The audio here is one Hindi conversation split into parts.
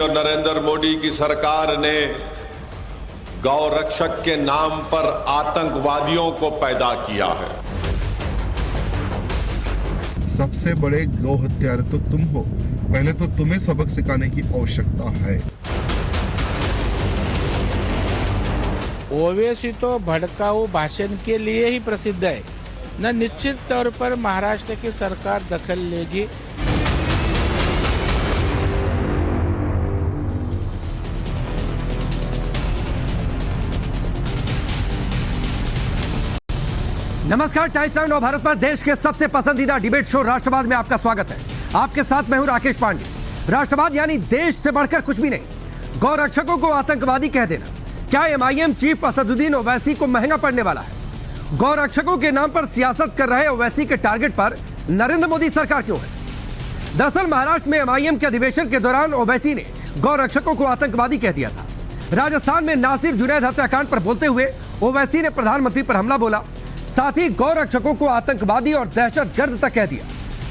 और नरेंद्र मोदी की सरकार ने गौ रक्षक के नाम पर आतंकवादियों को पैदा किया है। सबसे बड़े गौ हत्यारे तो तुम हो। पहले तो तुम्हें सबक सिखाने की आवश्यकता है। ओवैसी तो भड़काऊ भाषण के लिए ही प्रसिद्ध है। न निश्चित तौर पर महाराष्ट्र की सरकार दखल लेगी। नमस्कार, टाइम्स नाउ भारत पर देश के सबसे पसंदीदा डिबेट शो राष्ट्रवाद में आपका स्वागत है। आपके साथ मैं हूं राकेश पांडे। राष्ट्रवाद यानी देश से बढ़कर कुछ भी नहीं। गौ रक्षकों को आतंकवादी कह देना क्या एमआईएम चीफ असदुद्दीन ओवैसी को महंगा पड़ने वाला है? गौ रक्षकों के नाम पर सियासत कर रहे ओवैसी के टारगेट पर नरेंद्र मोदी सरकार क्यों है? दरअसल महाराष्ट्र में एमआईएम के अधिवेशन के दौरान ओवैसी ने गौ रक्षकों को आतंकवादी कह दिया था। राजस्थान में नासिर जुनैद हत्याकांड पर बोलते हुए ओवैसी ने प्रधानमंत्री पर हमला बोला। साथ ही गौ रक्षकों को आतंकवादी और दहशतगर्द तक कह दिया।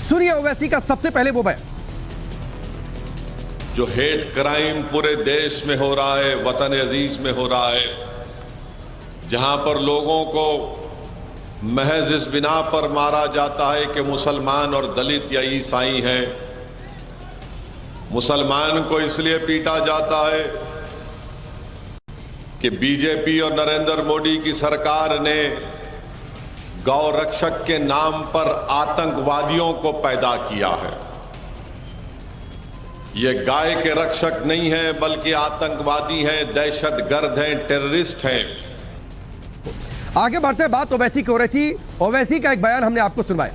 सुनिए ओवैसी का सबसे पहले वो बयान। जो हेट क्राइम पूरे देश में हो रहा है, वतन अजीज में हो रहा है, जहां पर लोगों को महज इस बिना पर मारा जाता है कि मुसलमान और दलित या ईसाई हैं। मुसलमान को इसलिए पीटा जाता है कि बीजेपी और नरेंद्र मोदी की सरकार ने गौ रक्षक के नाम पर आतंकवादियों को पैदा किया है। ये गाय के रक्षक नहीं हैं, बल्कि आतंकवादी हैं, दहशतगर्द हैं, टेररिस्ट हैं। आगे बढ़ते बात ओवैसी की हो रही थी। ओवैसी का एक बयान हमने आपको सुनवाया।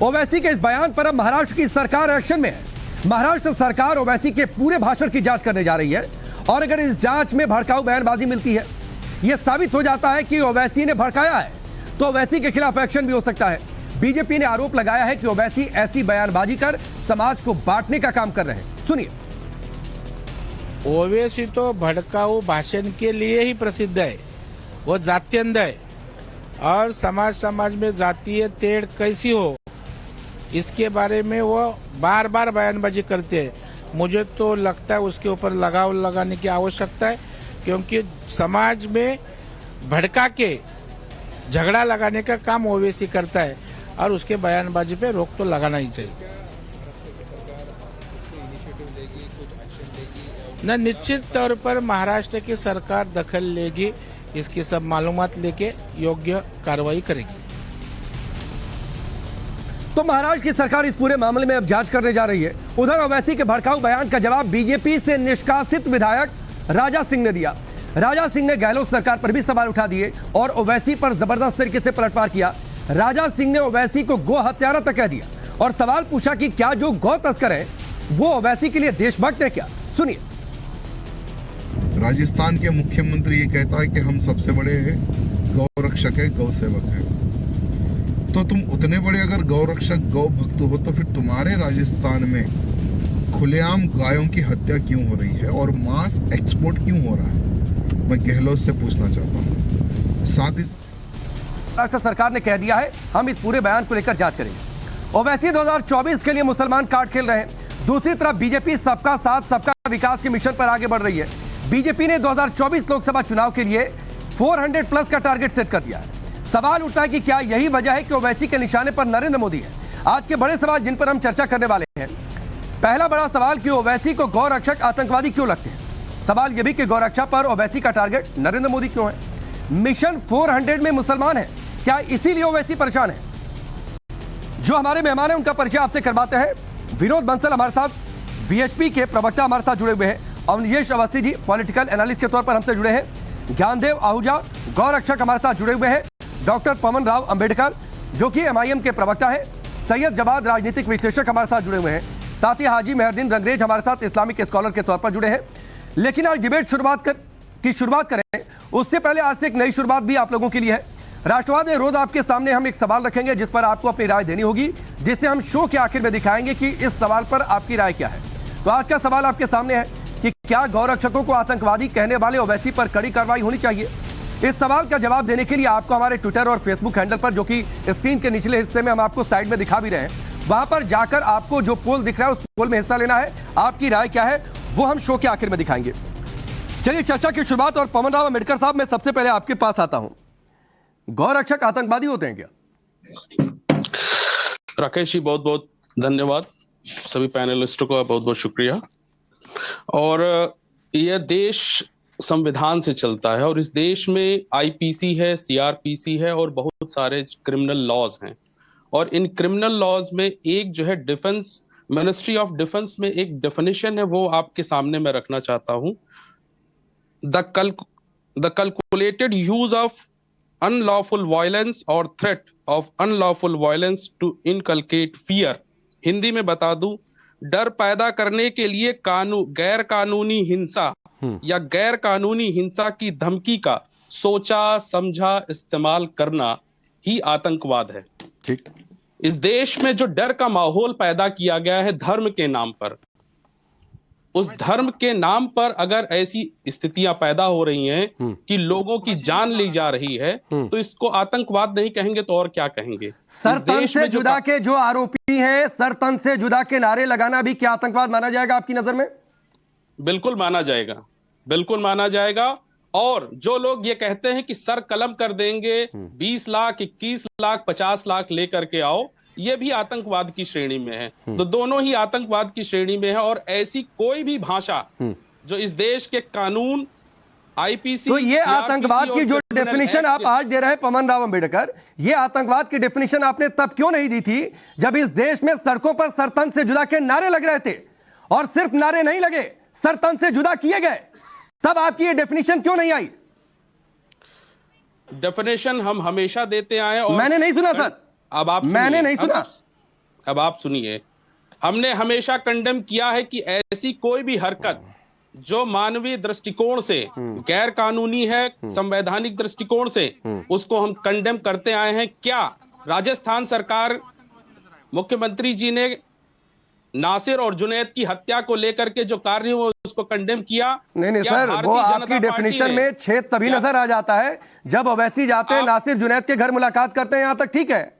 ओवैसी के इस बयान पर अब महाराष्ट्र की सरकार एक्शन में है। महाराष्ट्र सरकार ओवैसी के पूरे भाषण की जांच करने जा रही है और अगर इस जांच में भड़काऊ बयानबाजी मिलती है, यह साबित हो जाता है कि ओवैसी ने भड़काया है, तो ओवैसी के खिलाफ एक्शन भी हो सकता है। बीजेपी ने आरोप लगाया है कि ओवैसी ऐसी बयानबाजी कर समाज को बांटने का काम कर रहे हैं। सुनिए। ओवैसी तो भड़काऊ भाषण के लिए ही प्रसिद्ध है। वो जात्यंध है और समाज में जातीय तेड़ कैसी हो इसके बारे में वो बार बार बयानबाजी करते हैं। मुझे तो लगता है उसके ऊपर लगाव लगाने की आवश्यकता है, क्योंकि समाज में भड़का के झगड़ा लगाने का काम ओवैसी करता है और उसके बयानबाजी पे रोक तो लगाना ही चाहिए। न निश्चित तौर पर महाराष्ट्र की सरकार दखल लेगी, इसकी सब मालूमात लेके योग्य कार्रवाई करेगी। तो महाराष्ट्र की सरकार इस पूरे मामले में अब जांच करने जा रही है। उधर ओवैसी के भड़काऊ बयान का जवाब बीजेपी से निष्कासित विधायक राजा सिंह ने दिया। राजा सिंह ने गहलोत सरकार पर भी सवाल उठा दिए और ओवैसी पर जबरदस्त तरीके से पलटवार किया। राजा सिंह ने ओवैसी को गौ हत्यारा तक कह दिया और सवाल पूछा कि क्या जो गौ तस्कर है वो ओवैसी के लिए देशभक्त है क्या? सुनिए। राजस्थान के मुख्यमंत्री ये कहता है कि हम सबसे बड़े गौ रक्षक है, गौ सेवक है। तो तुम उतने बड़े अगर गौ रक्षक, गौ भक्त हो तो फिर तुम्हारे राजस्थान में खुलेआम गायों की हत्या क्यों हो रही है और मांस एक्सपोर्ट क्यों हो रहा है? मैं गहलोत से पूछना चाहता हूँ। साथ ही महाराष्ट्र सरकार ने कह दिया है हम इस पूरे बयान को लेकर जांच करेंगे। ओवैसी 2024 के लिए मुसलमान कार्ड खेल रहे हैं। दूसरी तरफ बीजेपी सबका साथ सबका विकास के मिशन पर आगे बढ़ रही है। बीजेपी ने 2024 लोकसभा चुनाव के लिए 400+ का टारगेट सेट कर दिया है। सवाल उठता है कि क्या यही वजह है कि ओवैसी के निशाने पर नरेंद्र मोदी है? आज के बड़े सवाल जिन पर हम चर्चा करने वाले हैं। पहला बड़ा सवाल कि ओवैसी को गौ रक्षक आतंकवादी क्यों लगते हैं? सवाल यह भी कि गौ रक्षा पर ओवैसी का टारगेट नरेंद्र मोदी क्यों है? मिशन 400 में मुसलमान है, क्या इसीलिए ओवैसी परेशान है? जो हमारे मेहमान हैं उनका परिचय आपसे करवाते हैं। विनोद बंसल हमारे साथ, बीएचपी के प्रवक्ता हमारे साथ जुड़े हुए हैं। अवनिजेश अवस्थी जी पॉलिटिकल एनालिस्ट के तौर पर हमसे जुड़े हैं। ज्ञानदेव आहूजा गौ रक्षक हमारे साथ जुड़े हुए हैं। डॉक्टर पवन राव अंबेडकर जो कि एमआईएम के प्रवक्ता है। सैयद जवाद राजनीतिक विश्लेषक हमारे साथ जुड़े हुए हैं। साथ ही हाजी मेहरदीन रंगरेज हमारे साथ इस्लामिक स्कॉलर के तौर पर जुड़े हैं। लेकिन आज डिबेट की शुरुआत करें उससे पहले आज से एक नई शुरुआत भी आप लोगों के लिए है। राष्ट्रवाद में रोज आपके सामने हम एक सवाल रखेंगे जिस पर आपको अपनी राय देनी होगी, जिसे हम शो के आखिर में दिखाएंगे कि इस सवाल पर आपकी राय क्या है। तो आज का सवाल आपके सामने है कि क्या गौ रक्षकों को आतंकवादी कहने वाले ओवैसी पर कड़ी कार्रवाई होनी चाहिए? इस सवाल का जवाब देने के लिए आपको हमारे ट्विटर और फेसबुक हैंडल पर, जो कि स्क्रीन के निचले हिस्से में हम आपको साइड में दिखा भी रहे हैं, वहां पर जाकर आपको जो पोल दिख रहा है उस पोल में हिस्सा लेना है। आपकी राय क्या है वो हम शो के आखिर में दिखाएंगे। चलिए चर्चा की शुरुआत, और पवन राव अम्बेडकर साहब, मैं सबसे पहले आपके पास आता हूं। गौरक्षक आतंकवादी होते हैं क्या? राकेश जी बहुत बहुत धन्यवाद, सभी पैनलिस्टों का बहुत बहुत शुक्रिया। और यह देश संविधान से चलता है और इस देश में आईपीसी है, सीआरपीसी है और बहुत सारे क्रिमिनल लॉज हैं। और इन क्रिमिनल लॉज में एक जो है डिफेंस, मिनिस्ट्री ऑफ डिफेंस में एक डेफिनेशन है, वो आपके सामने मैं रखना चाहता हूं। The calculated use of unlawful violence और threat of unlawful violence to inculcate fear. Hindi में बता दूं, डर पैदा करने के लिए गैर कानूनी हिंसा या गैर कानूनी हिंसा की धमकी का सोचा समझा इस्तेमाल करना ही आतंकवाद है। ठीक। इस देश में जो डर का माहौल पैदा किया गया है धर्म के नाम पर, उस धर्म के नाम पर अगर ऐसी स्थितियां पैदा हो रही हैं कि लोगों की जान ली जा रही है, तो इसको आतंकवाद नहीं कहेंगे तो और क्या कहेंगे? सर तन से जुदा के जो आरोपी हैं, सर तन से जुदा के नारे लगाना भी क्या आतंकवाद माना जाएगा आपकी नजर में? बिल्कुल माना जाएगा, बिल्कुल माना जाएगा। और जो लोग ये कहते हैं कि सर कलम कर देंगे, 20 लाख 21 लाख 50 लाख लेकर के आओ, ये भी आतंकवाद की श्रेणी में है। तो दोनों ही आतंकवाद की श्रेणी में है। और ऐसी कोई भी भाषा जो इस देश के कानून, आईपीसी, तो ये आतंकवाद की जो डेफिनेशन आप आज दे रहे हैं पवन राव अम्बेडकर, ये आतंकवाद की डेफिनेशन आपने तब क्यों नहीं दी थी जब इस देश में सड़कों पर सरतन से जुदा के नारे लग रहे थे? और सिर्फ नारे नहीं लगे, सरतन से जुदा किए गए, तब आपकी ये डेफिनेशन क्यों नहीं आई? डेफिनेशन हम हमेशा देते आए और मैंने नहीं सुना सर। अब आप मैंने नहीं सुना। अब आप सुनिए, हमने हमेशा कंडेम किया है कि ऐसी कोई भी हरकत जो मानवीय दृष्टिकोण से गैर कानूनी है, संवैधानिक दृष्टिकोण से, उसको हम कंडेम करते आए हैं। क्या राजस्थान सरकार, मुख्यमंत्री जी ने नासिर और जुनैद की हत्या को लेकर के जो कार्य हुआ उसको कंडेम किया? नहीं सर, वो आपकी डेफिनेशन में छेद तभी नजर आ जाता है जब ओवैसी जाते हैं, नासिर जुनैद के घर मुलाकात करते हैं, यहां तक ठीक है,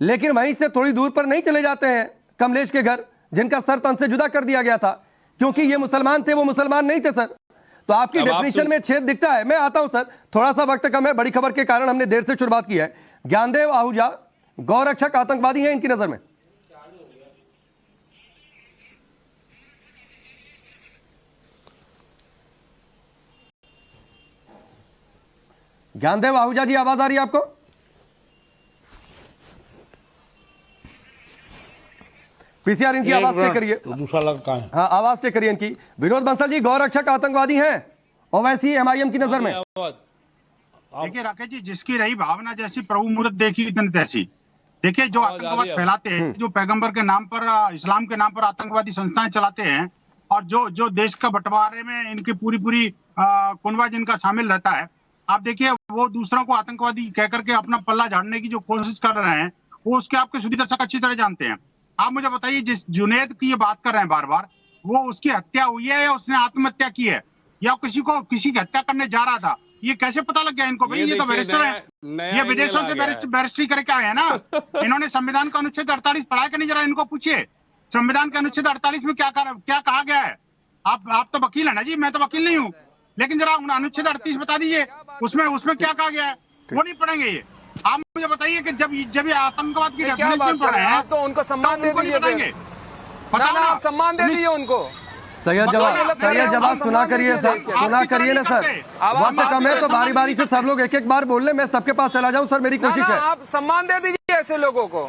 लेकिन वहीं से थोड़ी दूर पर नहीं चले जाते हैं कमलेश के घर, जिनका सर तन से जुदा कर दिया गया था क्योंकि ये मुसलमान थे, वो मुसलमान नहीं थे सर। तो आपकी डेफिनेशन में छेद दिखता है। मैं आता हूं सर, थोड़ा सा वक्त कम है, बड़ी खबर के कारण हमने देर से शुरुआत की है। ज्ञानदेव आहूजा गौरक्षक आतंकवादी हैं इनकी नजर में? ज्ञानदेव आहूजा जी, आवाज आ रही है आपको? पीसीआर इनकी आवाज चेक करिए। तो दूसरा लड़का है। हाँ, आवाज चेक करिए इनकी। विनोद बंसल जी, गौरक्षक आतंकवादी हैं ओवैसी एमआईएम की नजर में? देखिए राकेश जी, जिसकी रही भावना जैसी प्रभु मूर्त देखी इतनी तैसी। देखिए जो आतंकवाद फैलाते हैं, जो पैगंबर के नाम पर, इस्लाम के नाम पर आतंकवादी संस्थाएं चलाते हैं, और जो देश का बंटवारे में इनकी पूरी कुनवा जिनका शामिल रहता है, आप देखिए वो दूसरों को आतंकवादी कहकर के अपना पल्ला झाड़ने की जो कोशिश कर रहे हैं, वो उसके आपके सुधी दर्शक अच्छी तरह जानते हैं। आप मुझे बताइए, जिस जुनैद की ये बात कर रहे हैं बार बार, वो उसकी हत्या हुई है या उसने आत्महत्या की है या किसी की हत्या करने जा रहा था? ये कैसे पता लग गया इनको? भाई ये तो बैरिस्टर है, ये विदेशों से बैरिस्ट्री करके आए हैं ना। इन्होंने संविधान का अनुच्छेद 48 पढ़ा के नहीं, जरा इनको पूछिए संविधान के अनुच्छेद 48 में क्या कहा गया है। आप तो वकील है ना जी, मैं तो वकील नहीं हूँ, लेकिन जरा अनुच्छेद 38 बता दीजिए, उसमें क्या कहा गया है, वो नहीं पढ़ेंगे ये। आप मुझे बताइए कि जब ये आतंकवाद की डेफिनेशन पढ़ रहे हैं, तो उनको सम्मान दे दीजिए, बताओ आप सम्मान दे दीजिए उनको। सैयद जवाब सुना करिए सर, सुना करिए ना सर, वक्त कम है तो बारी बारी से सब लोग एक एक बार बोल ले, मैं सबके पास चला जाऊं सर, मेरी कोशिश है। आप सम्मान दे दीजिए ऐसे लोगों को।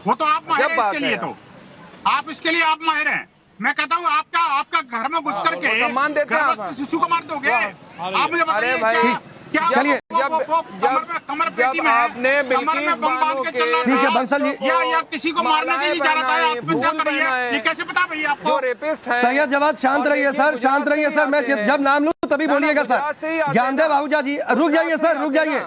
वो तो आप माहिर हैं इसके लिए, तो आप इसके लिए आप माहिर हैं। मैं कहता हूँ आपका घर में घुस करके सम्मान देते हैं आप, शिशु को मार दोगे? आप मुझे बताइए चलिए जब आपने बिल्किस बानो के, ठीक है बंसल जी, या किसी को मारने के लिए जा रहा था, आत्महत्या कर रही है, ये कैसे पता भैया आपको? जो रेपिस्ट है। सैयद जवाब, शांत रहिए सर, शांत रहिए सर, मैं जब नाम लूं तभी बोलिएगा सर। ज्ञानदेव आहूजा जी, रुक जाइए सर, रुक जाइए,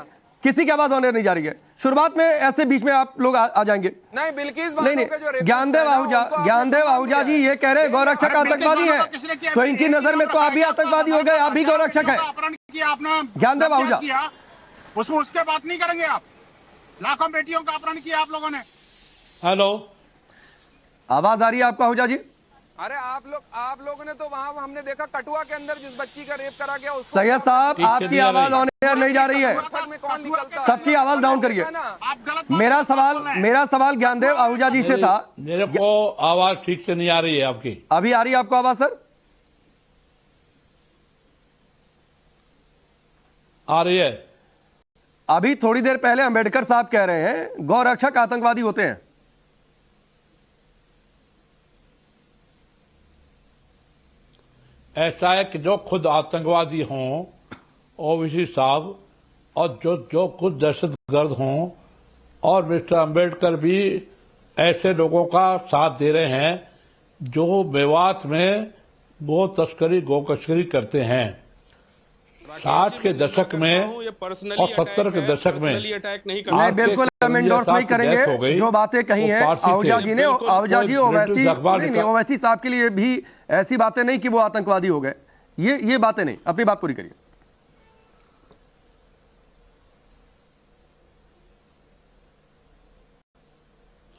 किसी की आवाज होने नहीं जा रही है। शुरुआत में ऐसे बीच में आप लोग आ जाएंगे। नहीं, बिल्किस नहीं, ज्ञानदेव आहूजा जी ये कह रहे हैं गौरक्षक आतंकवादी है, तो इनकी नजर में तो आप भी आतंकवादी हो गए, आप भी गौरक्षक है। ज्ञानदेव आहूजा, उसके बात नहीं करेंगे आप? लाखों बेटियों का अपहरण किया आप लोगों ने। हेलो, आवाज आ रही है आपको आहूजा जी? अरे आप लोगों ने तो वहां हमने देखा कटुआ के अंदर जिस बच्ची का रेप करा गया उसको। सैयद साहब, आपकी आवाज ऑन एयर नहीं जा रही है, में कौन निकलता है? सबकी आवाज डाउन करिए। मेरा सवाल ज्ञानदेव आहूजा जी से था। मेरे को आवाज ठीक से नहीं आ रही है आपकी। अभी आ रही है आपको आवाज सर? आ रही है। अभी थोड़ी देर पहले अंबेडकर साहब कह रहे हैं गौरक्षक आतंकवादी होते हैं। ऐसा है कि जो खुद आतंकवादी हों ओवैसी साहब, और जो खुद दहशतगर्द हों, और मिस्टर अंबेडकर भी ऐसे लोगों का साथ दे रहे हैं जो मेवात में गो तस्करी करते हैं। 60 के दशक में और 70 के दशक में नहीं, बिल्कुल हम एंडोर्स नहीं करेंगे जो बातें कही हैं आहूजा जी ने। आहूजा जी ओवैसी साहब के लिए भी ऐसी बातें नहीं कि वो आतंकवादी हो गए, ये बातें नहीं। अपनी बात पूरी करिए।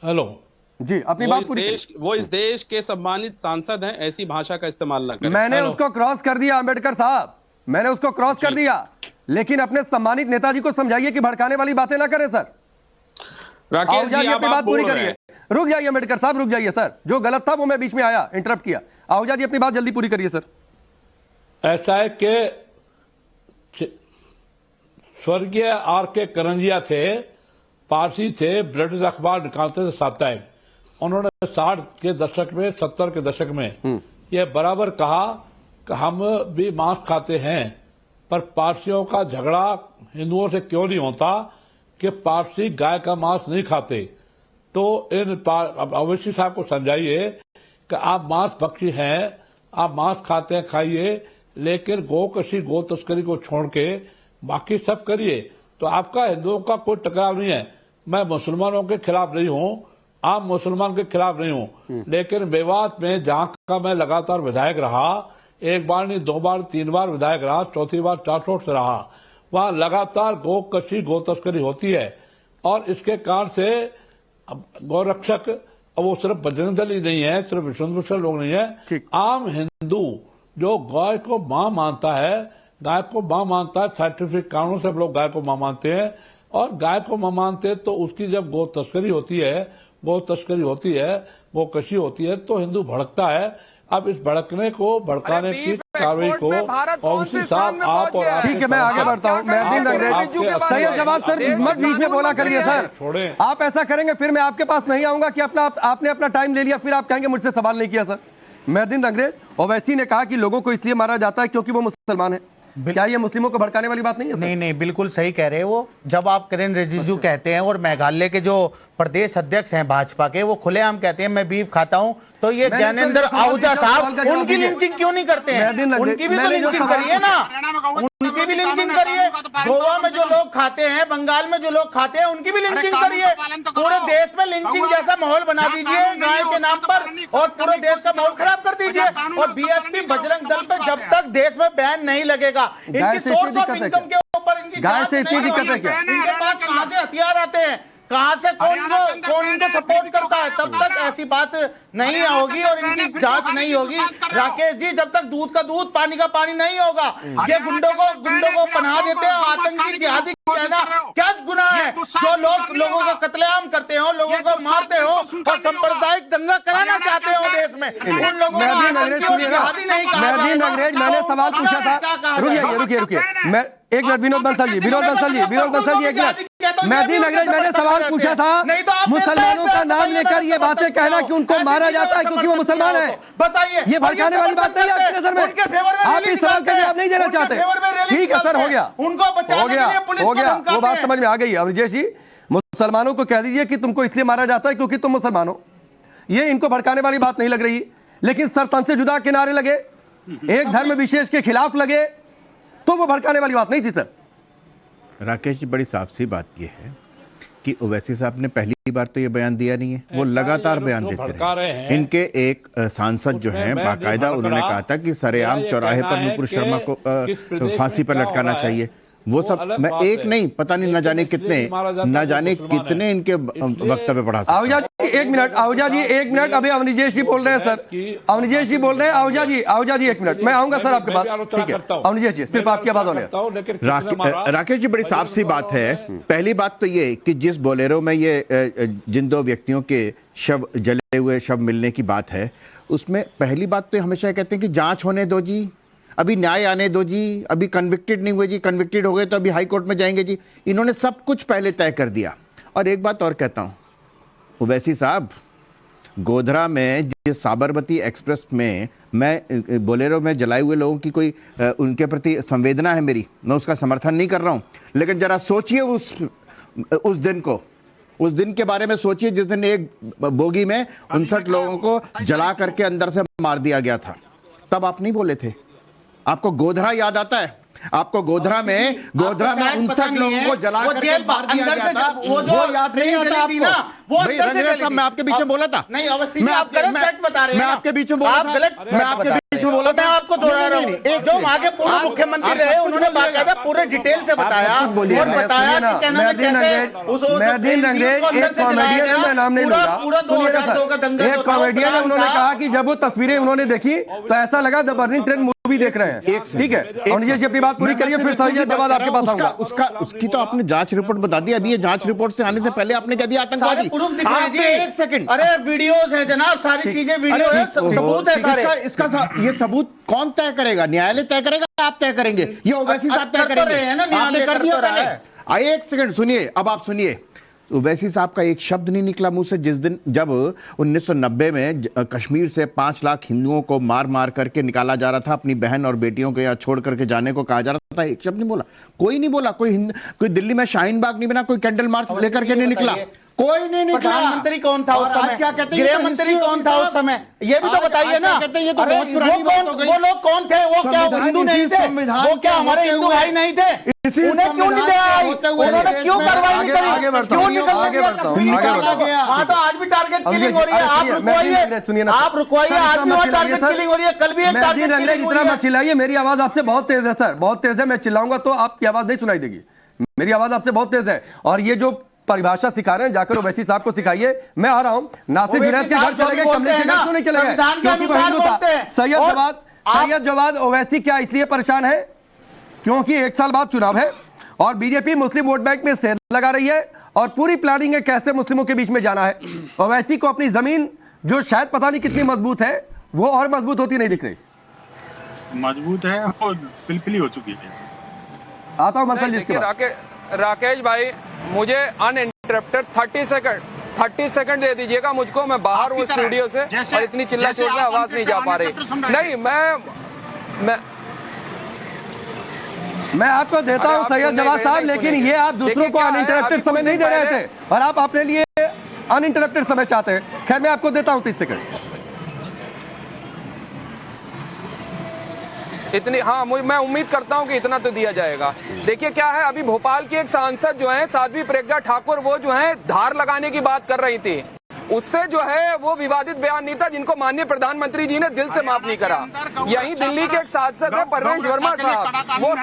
हेलो जी, अपनी बात पूरी करिए। वो इस देश के सम्मानित सांसद हैं, ऐसी भाषा का इस्तेमाल ना करें। मैंने उसको क्रॉस कर दिया अंबेडकर साहब, मैंने उसको क्रॉस कर दिया, लेकिन अपने सम्मानित नेताजी को समझाइए कि भड़काने वाली बातें ना करें सर। राकेश जी, अपनी बात पूरी करिए। रुक जाइए अंबेडकर साहब, रुक जाइए सर। जो गलत था वो मैं बीच में आया, इंटरप्ट किया। आहूजा जी अपनी बात जल्दी पूरी करिए सर। ऐसा है कि स्वर्गीय R.K. करंजिया थे, पारसी थे, ब्रिटिश अखबार निकालते थे साप्ताहिक। उन्होंने 60 के दशक में, 70 के दशक में ये बराबर कहा कि हम भी मांस खाते हैं, पर पारसियों का झगड़ा हिंदुओं से क्यों नहीं होता कि पारसी गाय का मांस नहीं खाते। तो इन ओवैसी साहब को समझाइए कि आप मांस भक्षी हैं, आप मांस खाते हैं, खाइए, लेकिन गो तस्करी को छोड़ के बाकी सब करिए। तो आपका हिंदुओं का कोई टकराव नहीं है। मैं मुसलमानों के खिलाफ नहीं हूं, आप मुसलमान के खिलाफ नहीं हूं, लेकिन मेवात में जहां का मैं लगातार विधायक रहा, एक बार नहीं, 2 बार 3 बार विधायक रहा, 4थी बार चारसोट से रहा, वहां लगातार गो तस्करी होती है। और इसके कारण से गौरक्षक, वो सिर्फ बजरंग दल ही नहीं है, सिर्फ विष्णु भूषण लोग नहीं है, आम हिंदू जो गाय को मां मानता है, गाय को मां मानता है, साइंटिफिक कारणों से हम लोग गाय को मां मानते हैं, और गाय को मां मानते हैं, तो उसकी जब गो तस्करी होती है, गो कशी होती है, तो हिंदू भड़कता है। अब इस भड़कने को, भड़काने की कार्रवाई को ओवैसी साहब आप और ठीक है, मैं आगे बढ़ता हूं। सैयद जवाद सर मत बीच में बोला करिए सर, छोड़ें। आप ऐसा करेंगे फिर मैं आपके पास नहीं आऊंगा कि आपने अपना टाइम ले लिया, फिर आप कहेंगे मुझसे सवाल नहीं किया सर। मेहदीन अंग्रेज, ओवैसी ने कहा कि लोगों को इसलिए मारा जाता है क्योंकि वो मुसलमान है। क्या ये मुस्लिमों को भड़काने वाली बात नहीं है? नहीं, बिल्कुल सही कह रहे हैं वो। जब आप किरेन रिजिजू कहते हैं और मेघालय के जो प्रदेश अध्यक्ष हैं भाजपा के, वो खुलेआम कहते हैं मैं बीफ खाता हूं, तो ये ज्ञानेंद्र आहूजा साहब उनकी लिंचिंग क्यों नहीं करते हैं? उनकी भी तो लिंचिंग करिए ना, उनकी भी लिंचिंग करिए। गोवा में जो लोग खाते हैं, बंगाल में जो लोग खाते हैं, उनकी भी लिंचिंग करिए। पूरे देश में लिंचिंग जैसा माहौल बना दीजिए गाय के नाम पर, और पूरे देश का माहौल खराब कर दीजिए। और बीएसपी बजरंग दल पे जब तक देश में बैन नहीं लगेगा, इनकी सोर्स ऑफ इनकम के ऊपर इनकी गाय से इतनी दिक्कत है क्या? इनके पास कहां से हथियार आते हैं, कहां से कौन इनको सपोर्ट करता है, तब तक ऐसी बात नहीं होगी और इनकी जांच नहीं होगी। राकेश जी, जब तक दूध का दूध पानी का पानी नहीं होगा, ये गुंडों को पनाह देते हैं, आतंकी जिहादी कहना क्या गुनाह है? जो लोगों का कत्लेआम करते हो, लोगों को मारते हो और सांप्रदायिक दंगा कराना चाहते हो देश में, उन लोगों को आतंकी और जिहादी नहीं कहा जाएगा। मैंने सवाल पूछा था, रुकिए, मैं एक मिनट, विनोद बंसल जी, एक मिनट। मेहदीन अंग्रेज, मैंने सवाल पूछा था, मुसलमानों का नाम लेकर ये बातें कहना कि उनको मारा जाता है क्योंकि वो मुसलमान है, बताइए, ये भड़काने वाली बात नहीं है आपकी नजर में? आप इस सवाल का जवाब नहीं देना चाहते? ठीक है सर, हो गया, वो बात समझ में आ गई है। अवरिजेश जी, मुसलमानों को कह दीजिए कि तुमको इसलिए मारा जाता है क्योंकि तुम मुसलमान हो। ये इनको भड़काने वाली बात नहीं लग रही, लेकिन सर तन से जुदा किनारे लगे, एक धर्म विशेष के खिलाफ लगे, तो वो भड़काने वाली बात नहीं थी सर। राकेश जी, बड़ी साफ सी बात यह है कि ओवैसी साहब ने पहली बार तो ये बयान दिया नहीं है, वो लगातार बयान देते रहे। इनके एक सांसद जो हैं बाकायदा उन्होंने कहा था कि सरेआम चौराहे पर नुपुर शर्मा को फांसी पर लटकाना चाहिए। वो सब मैं एक नहीं, पता नहीं, न जाने कितने इनके वक्तव्य पढ़ा सकता हूं। आहूजा जी एक मिनट, आहूजा जी एक मिनट, अभी अवनीजेश जी बोल रहे हैं सर, अवनीजेश जी बोल रहे हैं। आहूजा जी एक मिनट, मैं आऊंगा सर आपके पास, ठीक है अवनीजेश जी, सिर्फ आपकी आवाज होने। राकेश जी, बड़ी साफ सी बात है। पहली बात तो ये कि जिस बोलेरो में ये जिन दो व्यक्तियों के शव, जले हुए शव मिलने की बात है, उसमें पहली बात तो हमेशा कहते हैं कि जांच होने दो जी, अभी न्याय आने दो जी, अभी कन्विक्टेड नहीं हुए जी, कन्विक्टेड हो गए तो अभी हाई कोर्ट में जाएंगे जी। इन्होंने सब कुछ पहले तय कर दिया। और एक बात और कहता हूं, ओवैसी साहब, गोधरा में जिस साबरमती एक्सप्रेस में मैं बोलेरो में जलाए हुए लोगों की कोई उनके प्रति संवेदना है मेरी, मैं उसका समर्थन नहीं कर रहा हूं, लेकिन जरा सोचिए उस दिन को, उस दिन के बारे में सोचिए जिस दिन एक बोगी में 59 लोगों को जला करके अंदर से मार दिया गया था। तब आप नहीं बोले थे। आपको गोधरा याद आता है? आपको गोधरा में 59 लोगों को जला करके मार दिया गया था, वो याद नहीं आता आपको? भाई रंगरेज साहब, मैं आपके बीच में बोला था। नहीं अवस्थी, मैं आप गलत फैक्ट बता रहे हैं। मैं आपके बीच में बोला था। मैं आपके बीच में बोला था। मैं आपको दोहरा रहा हूं, जो वहां के पूर्व मुख्यमंत्री रहे उन्होंने बाकायदा पूरे डिटेल से बताया और बताया कि क्या नाम है, कैसे उस पूरा 2002 का दंगा एक कॉमेडियन है, उन्होंने कहा कि जब वो तस्वीरें उन्होंने देखी तो ऐसा लगा द बर्निंग ट्रेन मूवी देख रहे हैं। ठीक है, और ये अपनी बात पूरी करिए, फिर सही जवाब आपके पास आऊंगा। उसकी तो आपने जांच रिपोर्ट बता दी। अभी ये जांच रिपोर्ट से आने से पहले आपने कह दिया आतंकवादी। एक सेकंड, अरे वीडियोस है जनाब, सारी चीजें वीडियो है, सबूत है सारे। इसका ये सबूत कौन तय करेगा? न्यायालय तय करेगा, आप तय करेंगे, ये ओवैसी साहब तय करेंगे? आपने कर दिया पहले। एक सेकंड सुनिए, अब आप सुनिए। ओवैसी साहब का एक शब्द नहीं निकला मुंह से जिस दिन, जब 1990 में कश्मीर से 5 लाख हिंदुओं को मार मार करके निकाला जा रहा था, अपनी बहन और बेटियों को यहाँ छोड़ करके जाने को कहा जा रहा था। एक शब्द नहीं बोला, कोई नहीं बोला। कोई दिल्ली में शाहीन बाग नहीं बना, कोई कैंडल मार्च लेकर के नहीं निकला, कोई नहीं निकला। प्रधानमंत्री कौन था उस समय? क्या कहते हैं, गृह मंत्री कौन था उस समय? ये भी तो बताइए ना। वो लोग कौन थे? वो क्या हिंदू नहीं थे? वो क्या हमारे हिंदू भाई नहीं थे? उन्हें क्यों नहीं दिया? उन्होंने क्यों कार्रवाई नहीं करी? क्यों निकलने दिया? वहाँ तो आज भी टारगेट किलिंग हो रही है। आप रुकवाइए, आज भी वहाँ टारगेट किलिंग हो रही है, कल भी एक टारगेट किलिंग हो रही है। चिल्लाइए, मेरी आवाज आपसे बहुत तेज है सर, बहुत तेज है। मैं चिल्लाऊंगा तो आपकी आवाज नहीं सुनाई देगी। मेरी आवाज आपसे बहुत तेज है। और ये जो परिभाषा सिखा रहे हैं, जाकर ओवैसी साहब को सिखाइए। मैं आ रहा हूं। नासिर जुनैद के घर चले गए, कमलेश के घर क्यों नहीं चले गए? क्योंकि वो हिंदू था। सैयद जवाद ओवैसी क्या इसलिए परेशान है क्योंकि 1 साल बाद चुनाव है और बीजेपी मुस्लिम वोट बैंक में सेंध लगा रही है और पूरी प्लानिंग है कैसे मुस्लिमों के बीच में जाना है। ओवैसी को अपनी जमीन, जो शायद पता नहीं कितनी मजबूत है, वो और मजबूत होती नहीं दिख रही। मजबूत है और पिलपिली हो चुकी है। आता हूं मंसल जिसके बाद। राकेश भाई, मुझे अनइंटरप्टेड 30 सेकंड दे दीजिएगा मुझको। मैं बाहर हूँ स्टूडियो से और इतनी चिल्ला चोट में आवाज नहीं जा पा रही। नहीं, मैं आपको देता हूँ सैयद जवाद साहब, लेकिन ये आप दूसरों को अनइंटरप्टेड समय नहीं दे रहे थे और आप अपने लिए अनइंटरप्टेड समय चाहते हैं। खैर, मैं आपको देता हूँ 30 सेकंड। इतनी, हाँ, मैं उम्मीद करता हूं कि इतना तो दिया जाएगा। देखिए क्या है, अभी भोपाल की एक सांसद जो है साध्वी प्रज्ञा ठाकुर, वो जो है धार लगाने की बात कर रही थी। उससे जो है वो विवादित बयान नहीं था जिनको माननीय प्रधानमंत्री जी ने दिल से माफ नहीं करा। यहीं दिल्ली के एक सांसद है परवेश वर्मा साहब, वो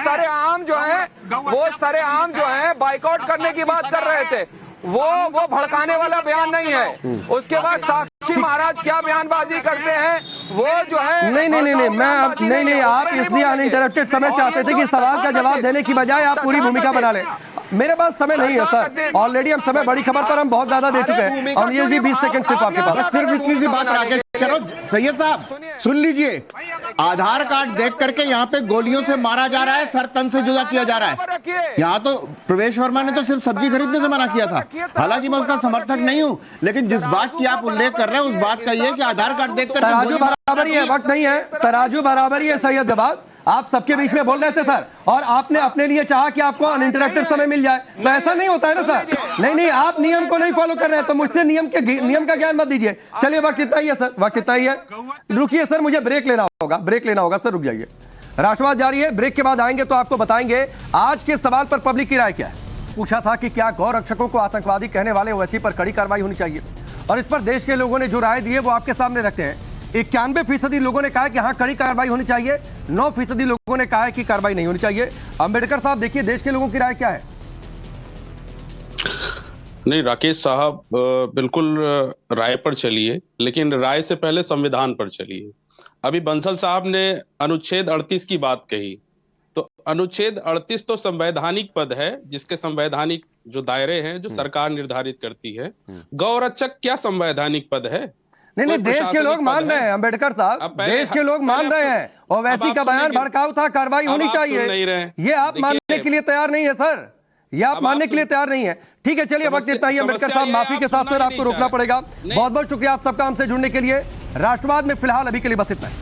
सरेआम जो है बाइकआउट करने की बात कर रहे थे। वो भड़काने वाला बयान नहीं है। उसके बाद साक्षी महाराज क्या बयानबाजी करते हैं, वो जो है नहीं, आप इसलिए अनइंटरप्टेड समय चाहते थे कि सवाल का जवाब देने की बजाय आप पूरी भूमिका बना लें। मेरे पास समय नहीं है सर, ऑलरेडी हम समय बड़ी खबर पर हम बहुत ज्यादा दे चुके हैं और ये जी 20 सेकंड सिर्फ आपके पास। सिर्फ इतनी सी बात राकेश करो। सैयद साहब सुन लीजिए, आधार कार्ड देख करके यहाँ पे गोलियों से मारा जा रहा है, सर तन से जुदा किया जा रहा है। यहाँ तो प्रवेश वर्मा ने तो सिर्फ सब्जी खरीदने से मना किया था। हालांकि मैं उसका समर्थक नहीं हूँ, लेकिन जिस बात की आप उल्लेख कर रहे हैं उस बात का ये कि आधार कार्ड देख कर तराजू बराबर ही है, वक्त नहीं है, तराजू बराबर ही है। सैयद जवाब, आप सबके बीच में बोल रहे थे सर और आपने अपने लिए चाहा कि आपको अनइंटरप्टेड समय मिल जाए, तो ऐसा नहीं होता है ना सर। नहीं, आप नियम को नहीं फॉलो कर रहे हैं तो मुझसे नियम का ज्ञान मत दीजिए। चलिए, वक्त इतना ही है सर, वक्त इतना ही है। रुकिए सर, मुझे ब्रेक लेना होगा सर, रुक जाइए। राष्ट्रवाद जारी है, ब्रेक के बाद आएंगे तो आपको बताएंगे आज के सवाल पर पब्लिक की राय क्या है। पूछा था कि क्या गौ रक्षकों को आतंकवादी कहने वाले ओवैसी पर कड़ी कार्रवाई होनी चाहिए और इस पर देश के लोगों ने जो राय दी है वो आपके सामने रखते हैं। 91% लोगों ने कहा है कि हाँ कड़ी कार्रवाई होनी चाहिए, 9% लोगों ने कहा है कि कार्रवाई नहीं होनी चाहिए। अंबेडकर साहब देखिए देश के लोगों की राय क्या है? नहीं, राकेश साहब बिल्कुल राय पर चलिए, लेकिन राय से पहले संविधान पर चलिए। अभी बंसल साहब ने अनुच्छेद 38 की बात कही, तो अनुच्छेद 38 तो संवैधानिक पद है, जिसके संवैधानिक जो दायरे हैं जो सरकार निर्धारित करती है। गौरक्षक क्या संवैधानिक पद है? नहीं, देश के लोग मान रहे हैं अंबेडकर साहब, देश के लोग मान रहे हैं। ओवैसी का बयान भड़काऊ था, कार्रवाई होनी चाहिए, ये आप मानने के लिए तैयार नहीं है सर, ये आप मानने के लिए तैयार नहीं है। ठीक है, चलिए वक्त इतना ही। अंबेडकर साहब माफी के साथ सर आपको रोकना पड़ेगा। बहुत बहुत शुक्रिया आप सबका हमसे जुड़ने के लिए। राष्ट्रवाद में फिलहाल अभी के लिए बस इतना है।